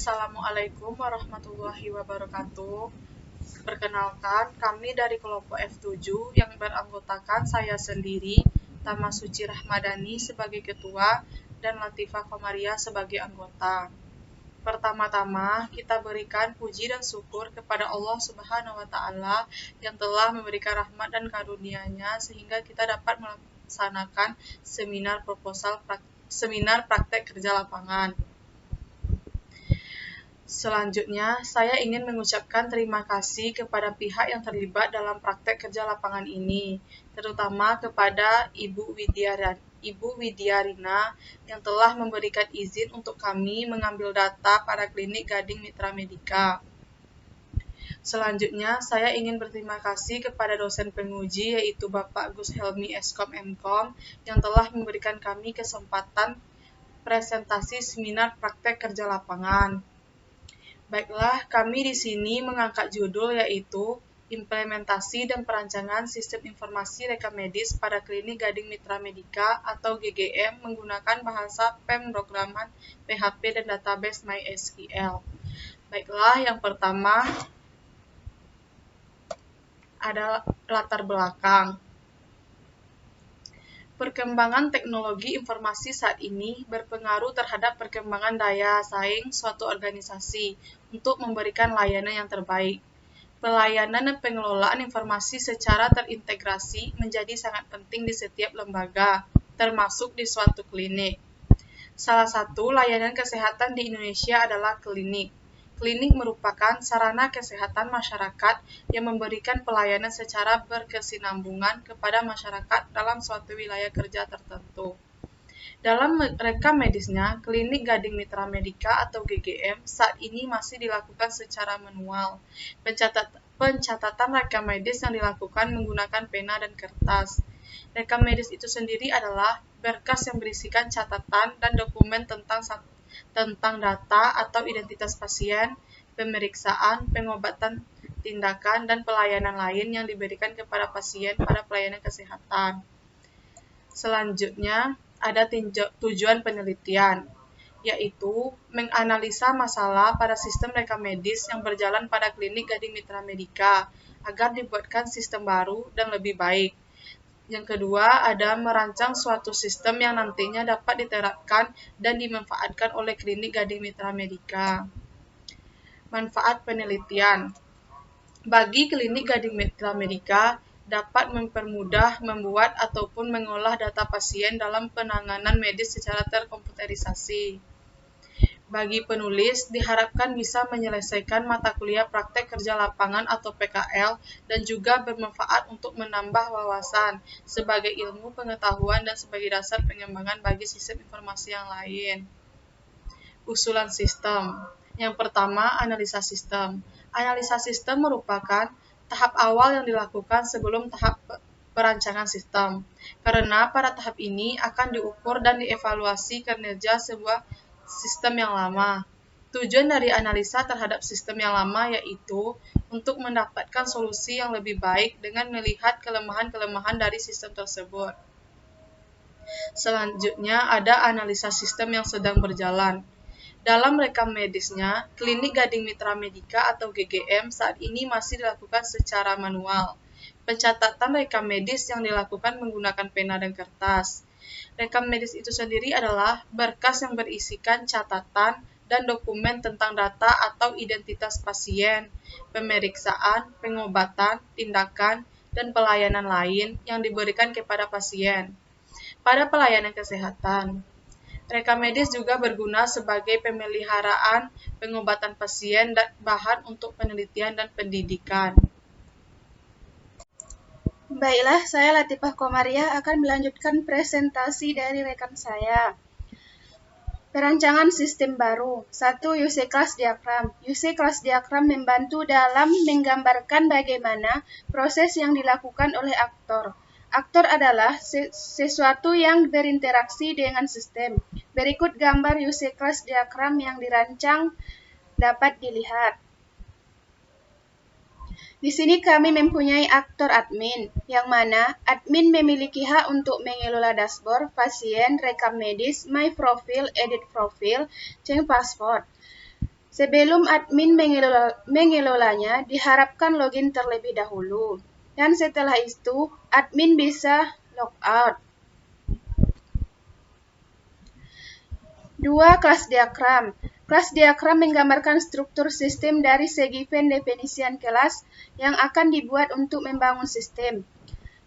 Assalamualaikum warahmatullahi wabarakatuh. Perkenalkan, kami dari kelompok F7 yang beranggotakan saya sendiri, Tama Suci Rahmadani sebagai ketua dan Latifah Komaria sebagai anggota. Pertama-tama, kita berikan puji dan syukur kepada Allah Subhanahu wa Ta'ala yang telah memberikan rahmat dan karunia-Nya sehingga kita dapat melaksanakan seminar praktek kerja lapangan. Selanjutnya, saya ingin mengucapkan terima kasih kepada pihak yang terlibat dalam praktek kerja lapangan ini, terutama kepada Ibu Widyarina yang telah memberikan izin untuk kami mengambil data pada klinik Gading Mitra Medika. Selanjutnya, saya ingin berterima kasih kepada dosen penguji yaitu Bapak Gus Helmi Eskom Mkom yang telah memberikan kami kesempatan presentasi seminar praktek kerja lapangan. Baiklah, kami di sini mengangkat judul yaitu Implementasi dan Perancangan Sistem Informasi Rekam Medis pada Klinik Gading Mitra Medika atau GGM menggunakan bahasa pemrograman PHP dan database MySQL. Baiklah, yang pertama adalah latar belakang. Perkembangan teknologi informasi saat ini berpengaruh terhadap perkembangan daya saing suatu organisasi untuk memberikan layanan yang terbaik. Pelayanan dan pengelolaan informasi secara terintegrasi menjadi sangat penting di setiap lembaga, termasuk di suatu klinik. Salah satu layanan kesehatan di Indonesia adalah klinik. Klinik merupakan sarana kesehatan masyarakat yang memberikan pelayanan secara berkesinambungan kepada masyarakat dalam suatu wilayah kerja tertentu. Dalam rekam medisnya, Klinik Gading Mitra Medika atau GGM saat ini masih dilakukan secara manual. Pencatatan rekam medis yang dilakukan menggunakan pena dan kertas. Rekam medis itu sendiri adalah berkas yang berisikan catatan dan dokumen tentang data atau identitas pasien, pemeriksaan, pengobatan, tindakan, dan pelayanan lain yang diberikan kepada pasien pada pelayanan kesehatan. Selanjutnya, ada tujuan penelitian, yaitu menganalisa masalah pada sistem rekam medis yang berjalan pada klinik Gading Mitra Medika agar dibuatkan sistem baru dan lebih baik. Yang kedua, ada merancang suatu sistem yang nantinya dapat diterapkan dan dimanfaatkan oleh klinik Gading Mitra Medika. Manfaat penelitian. Bagi klinik Gading Mitra Medika, dapat mempermudah membuat ataupun mengolah data pasien dalam penanganan medis secara terkomputerisasi. Bagi penulis, diharapkan bisa menyelesaikan mata kuliah praktek kerja lapangan atau PKL dan juga bermanfaat untuk menambah wawasan sebagai ilmu pengetahuan dan sebagai dasar pengembangan bagi sistem informasi yang lain. Usulan sistem. Yang pertama, analisa sistem. Analisa sistem merupakan tahap awal yang dilakukan sebelum tahap perancangan sistem. Karena pada tahap ini akan diukur dan dievaluasi kinerja sebuah sistem yang lama. Tujuan dari analisa terhadap sistem yang lama yaitu untuk mendapatkan solusi yang lebih baik dengan melihat kelemahan-kelemahan dari sistem tersebut. Selanjutnya ada analisa sistem yang sedang berjalan. Dalam rekam medisnya, Klinik Gading Mitra Medika atau GGM saat ini masih dilakukan secara manual. Pencatatan rekam medis yang dilakukan menggunakan pena dan kertas. Rekam medis itu sendiri adalah berkas yang berisikan catatan dan dokumen tentang data atau identitas pasien, pemeriksaan, pengobatan, tindakan, dan pelayanan lain yang diberikan kepada pasien. Pada pelayanan kesehatan, rekam medis juga berguna sebagai pemeliharaan pengobatan pasien dan bahan untuk penelitian dan pendidikan. Baiklah, saya Latifah Komaria akan melanjutkan presentasi dari rekan saya. Perancangan sistem baru. 1. UC Class Diagram. UC Class Diagram membantu dalam menggambarkan bagaimana proses yang dilakukan oleh aktor. Aktor adalah sesuatu yang berinteraksi dengan sistem. Berikut gambar UC Class Diagram yang dirancang dapat dilihat. Di sini kami mempunyai aktor admin, yang mana admin memiliki hak untuk mengelola dashboard, pasien, rekam medis, my profile, edit profile, change password. Sebelum admin mengelolanya, diharapkan login terlebih dahulu. Dan setelah itu, admin bisa logout. 2. Kelas diagram. Kelas diagram menggambarkan struktur sistem dari segi pendefinisian kelas yang akan dibuat untuk membangun sistem.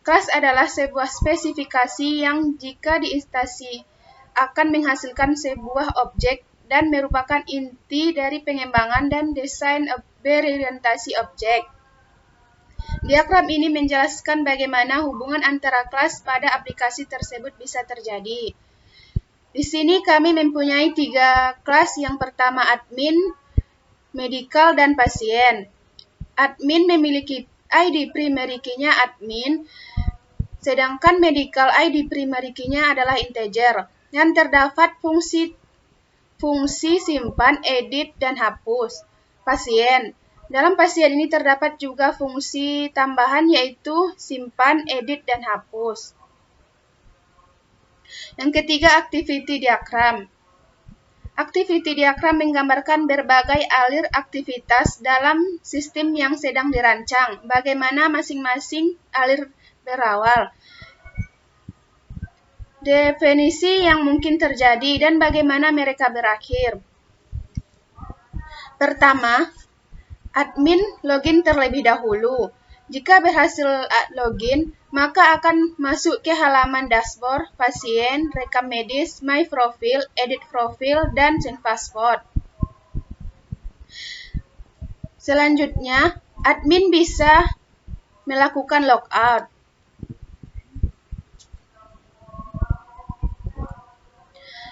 Kelas adalah sebuah spesifikasi yang jika diinstansi akan menghasilkan sebuah objek dan merupakan inti dari pengembangan dan desain berorientasi objek. Diagram ini menjelaskan bagaimana hubungan antara kelas pada aplikasi tersebut bisa terjadi. Di sini kami mempunyai 3 kelas. Yang pertama admin, medical, dan pasien. Admin memiliki ID primary key-nya admin, sedangkan medical ID primary key-nya adalah integer, yang terdapat fungsi simpan, edit, dan hapus. Pasien. Dalam pasien ini terdapat juga fungsi tambahan yaitu simpan, edit, dan hapus. Yang ketiga, activity diagram. Activity diagram menggambarkan berbagai alir aktivitas dalam sistem yang sedang dirancang, bagaimana masing-masing alir berawal, definisi yang mungkin terjadi, dan bagaimana mereka berakhir. Pertama, admin login terlebih dahulu. Jika berhasil login, maka akan masuk ke halaman dashboard, pasien, rekam medis, my profile, edit profile, dan change password. Selanjutnya, admin bisa melakukan logout.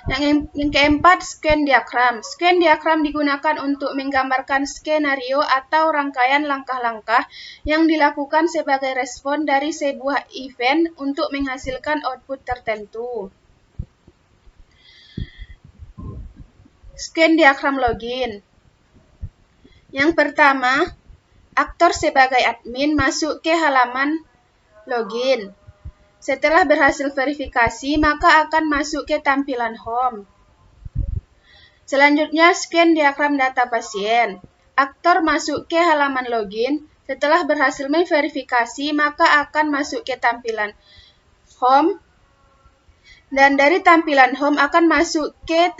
Yang keempat, scan diagram. Scan diagram digunakan untuk menggambarkan skenario atau rangkaian langkah-langkah yang dilakukan sebagai respon dari sebuah event untuk menghasilkan output tertentu. Scan diagram login. Yang pertama, aktor sebagai admin masuk ke halaman login. Setelah berhasil verifikasi, maka akan masuk ke tampilan home. Selanjutnya, scan diagram data pasien. Aktor masuk ke halaman login. Setelah berhasil memverifikasi, maka akan masuk ke tampilan home. Dan dari tampilan home akan masuk ke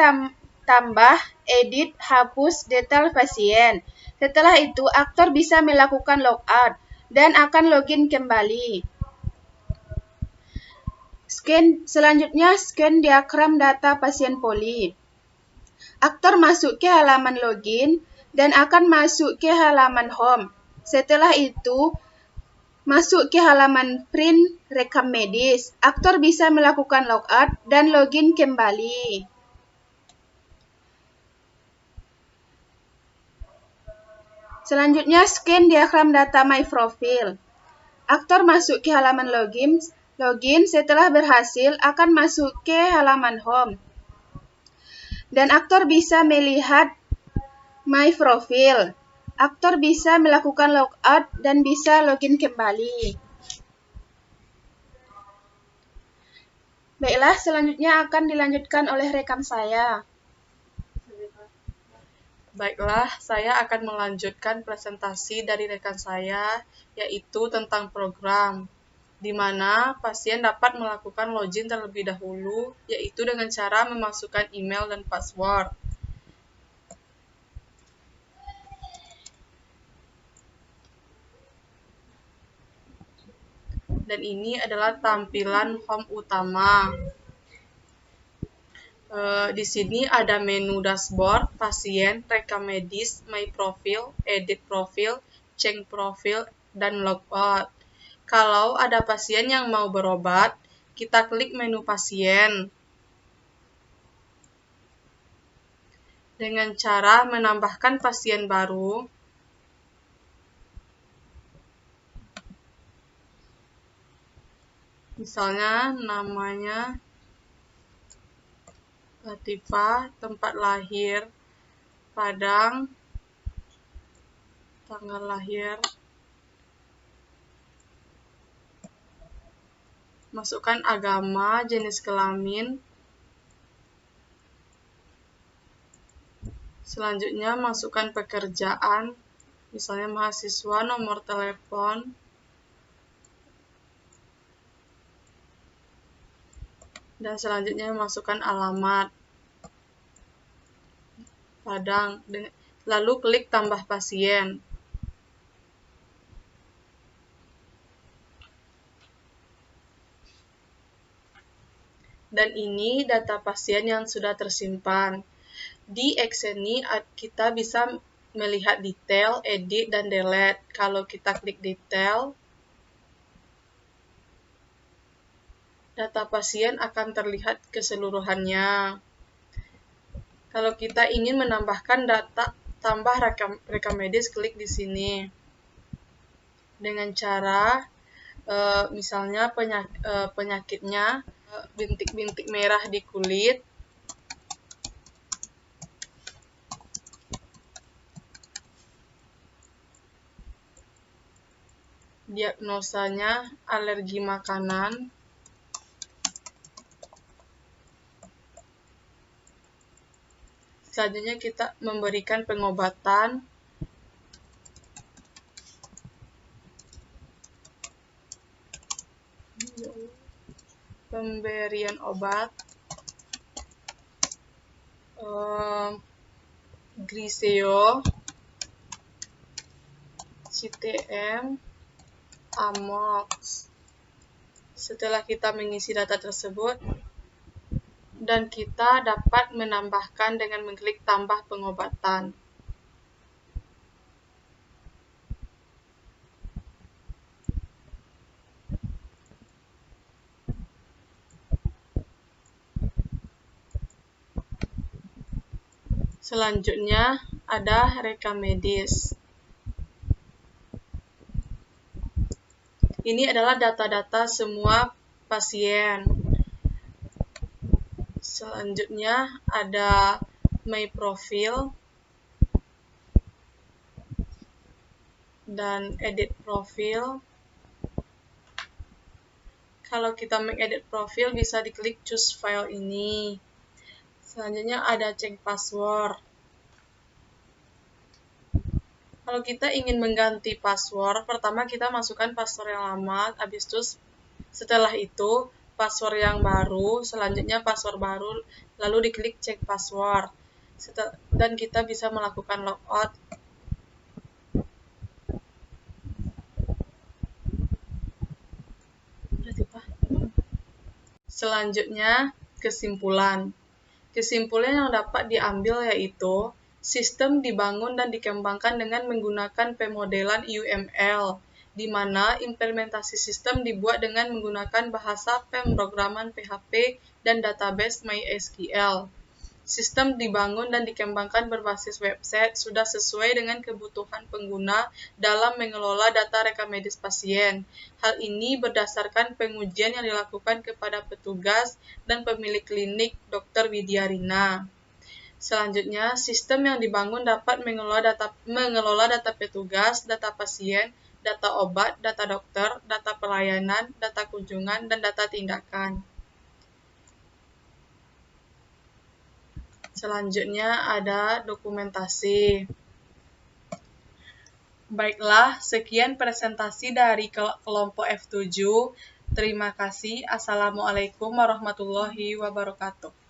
tambah, edit, hapus, detail pasien. Setelah itu, aktor bisa melakukan logout dan akan login kembali. Selanjutnya, scan diagram data pasien poli. Aktor masuk ke halaman login dan akan masuk ke halaman home. Setelah itu, masuk ke halaman print rekam medis. Aktor bisa melakukan logout dan login kembali. Selanjutnya, scan diagram data my profile. Aktor masuk ke halaman login. Setelah berhasil akan masuk ke halaman home. Dan aktor bisa melihat my profile. Aktor bisa melakukan logout dan bisa login kembali. Baiklah, selanjutnya akan dilanjutkan oleh rekan saya. Baiklah, saya akan melanjutkan presentasi dari rekan saya, yaitu tentang program, di mana pasien dapat melakukan login terlebih dahulu, yaitu dengan cara memasukkan email dan password. Dan ini adalah tampilan home utama. Di sini ada menu dashboard, pasien, rekam medis, my profile, edit profile, change profile, dan logout. Kalau ada pasien yang mau berobat, kita klik menu pasien. Dengan cara menambahkan pasien baru, misalnya namanya Latifah, tempat lahir Padang, tanggal lahir, masukkan agama, jenis kelamin, Selanjutnya, masukkan pekerjaan, misalnya mahasiswa, nomor telepon, dan selanjutnya masukkan alamat Padang, lalu klik tambah pasien. Dan ini data pasien yang sudah tersimpan. Di Excel ini kita bisa melihat detail, edit, dan delete. Kalau kita klik detail, data pasien akan terlihat keseluruhannya. Kalau kita ingin menambahkan data tambah rekam medis, klik di sini. Dengan cara misalnya penyakitnya bintik-bintik merah di kulit, diagnosanya alergi makanan, selanjutnya kita memberikan pengobatan, pemberian obat, Griseo, CTM, Amox. Setelah kita mengisi data tersebut, dan kita dapat menambahkan dengan mengklik tambah pengobatan. Selanjutnya ada rekam medis. Ini adalah data-data semua pasien. Selanjutnya ada My Profile dan Edit Profile. Kalau kita mengedit profil, bisa diklik Choose File ini. Selanjutnya ada Cek Password. Kalau kita ingin mengganti password, pertama kita masukkan password yang lama, habis itu setelah itu password yang baru, selanjutnya password baru, lalu diklik Cek Password. Dan kita bisa melakukan logout. Selanjutnya, kesimpulan. Kesimpulan yang dapat diambil yaitu, sistem dibangun dan dikembangkan dengan menggunakan pemodelan UML, di mana implementasi sistem dibuat dengan menggunakan bahasa pemrograman PHP dan database MySQL. Sistem dibangun dan dikembangkan berbasis website sudah sesuai dengan kebutuhan pengguna dalam mengelola data rekam medis pasien. Hal ini berdasarkan pengujian yang dilakukan kepada petugas dan pemilik klinik Dr. Widyarina. Selanjutnya, sistem yang dibangun dapat mengelola data petugas, data pasien, data obat, data dokter, data pelayanan, data kunjungan, dan data tindakan. Selanjutnya ada dokumentasi. Baiklah, sekian presentasi dari kelompok F7. Terima kasih. Assalamualaikum warahmatullahi wabarakatuh.